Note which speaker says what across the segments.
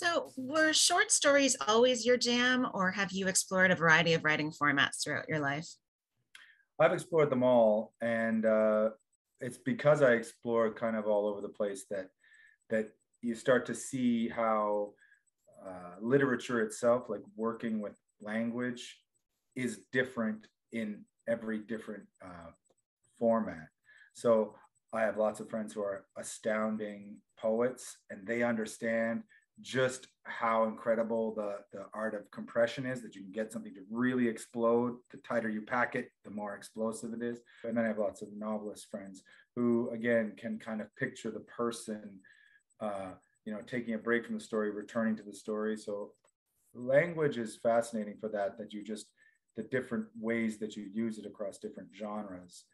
Speaker 1: So, were short stories always your jam, or have you explored a variety of writing formats throughout your life?
Speaker 2: I've explored them all, and it's because I explore kind of all over the place that you start to see how literature itself, like working with language, is different in every different format. So I have lots of friends who are astounding poets, and they understand just how incredible the art of compression is, that you can get something to really explode. The tighter you pack it, the more explosive it is. And then I have lots of novelist friends who, again, can kind of picture the person, taking a break from the story, returning to the story. So language is fascinating for that you just, the different ways that you use it across different genres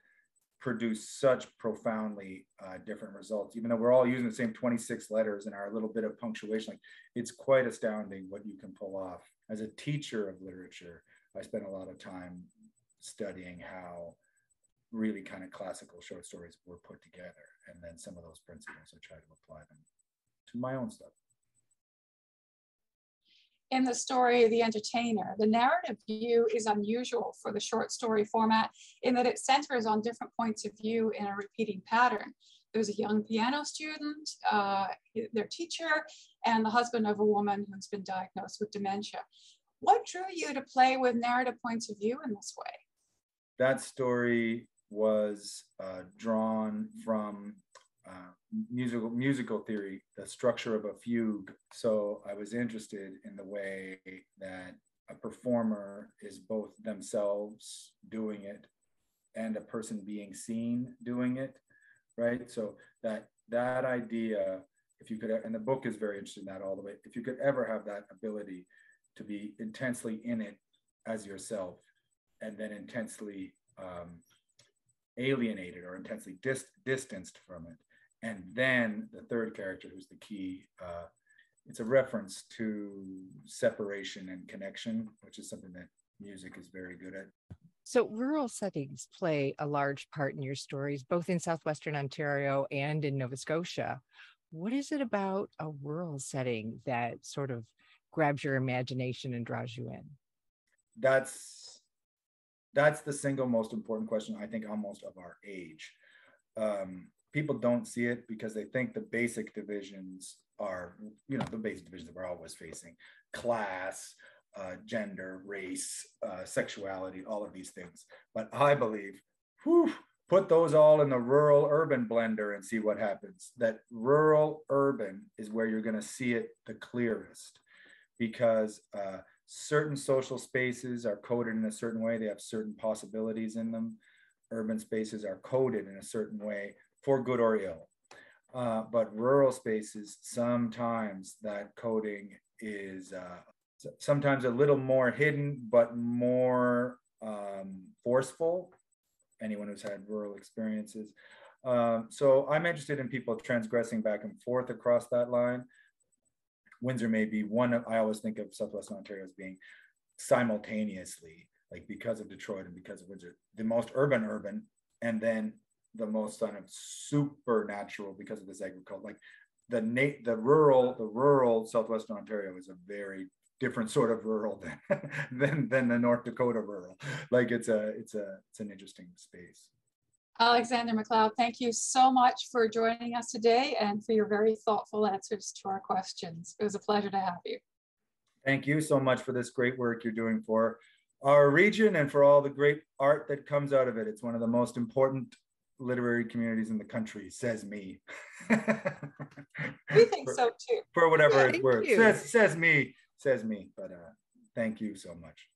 Speaker 2: produce such profoundly different results. Even though we're all using the same 26 letters and our little bit of punctuation, like, it's quite astounding what you can pull off. As a teacher of literature, I spent a lot of time studying how really kind of classical short stories were put together. And then some of those principles, I try to apply them to my own stuff.
Speaker 3: In the story, The Entertainer, the narrative view is unusual for the short story format in that it centers on different points of view in a repeating pattern. There's a young piano student, their teacher, and the husband of a woman who's been diagnosed with dementia. What drew you to play with narrative points of view in this way?
Speaker 2: That story was drawn from musical theory, the structure of a fugue. So I was interested in the way that a performer is both themselves doing it and a person being seen doing it, right? So that idea, if you could, and the book is very interested in that all the way, if you could ever have that ability to be intensely in it as yourself and then intensely alienated or intensely distanced from it. And then the third character, who's the key, it's a reference to separation and connection, which is something that music is very good at.
Speaker 4: So rural settings play a large part in your stories, both in Southwestern Ontario and in Nova Scotia. What is it about a rural setting that sort of grabs your imagination and draws you in?
Speaker 2: That's the single most important question, I think, almost of our age. People don't see it because they think the basic divisions are, the basic divisions that we're always facing: class, gender, race, sexuality, all of these things. But I believe, put those all in the rural-urban blender and see what happens. That rural-urban is where you're going to see it the clearest, because certain social spaces are coded in a certain way. They have certain possibilities in them. Urban spaces are coded in a certain way, for good or ill. But rural spaces, sometimes that coding is sometimes a little more hidden, but more forceful. Anyone who's had rural experiences. So I'm interested in people transgressing back and forth across that line. Windsor may be one of, I always think of Southwestern Ontario as being simultaneously, like, because of Detroit and because of Windsor, the most urban, and then the most kind of supernatural because of this agriculture. Like the rural Southwestern Ontario is a very different sort of rural than the North Dakota rural. Like it's an interesting space.
Speaker 3: Alexander MacLeod, thank you so much for joining us today and for your very thoughtful answers to our questions. It was a pleasure to have you.
Speaker 2: Thank you so much for this great work you're doing for our region and for all the great art that comes out of it. It's one of the most important literary communities in the country, says me.
Speaker 3: We think so too.
Speaker 2: For whatever it's worth. Says me. But thank you so much.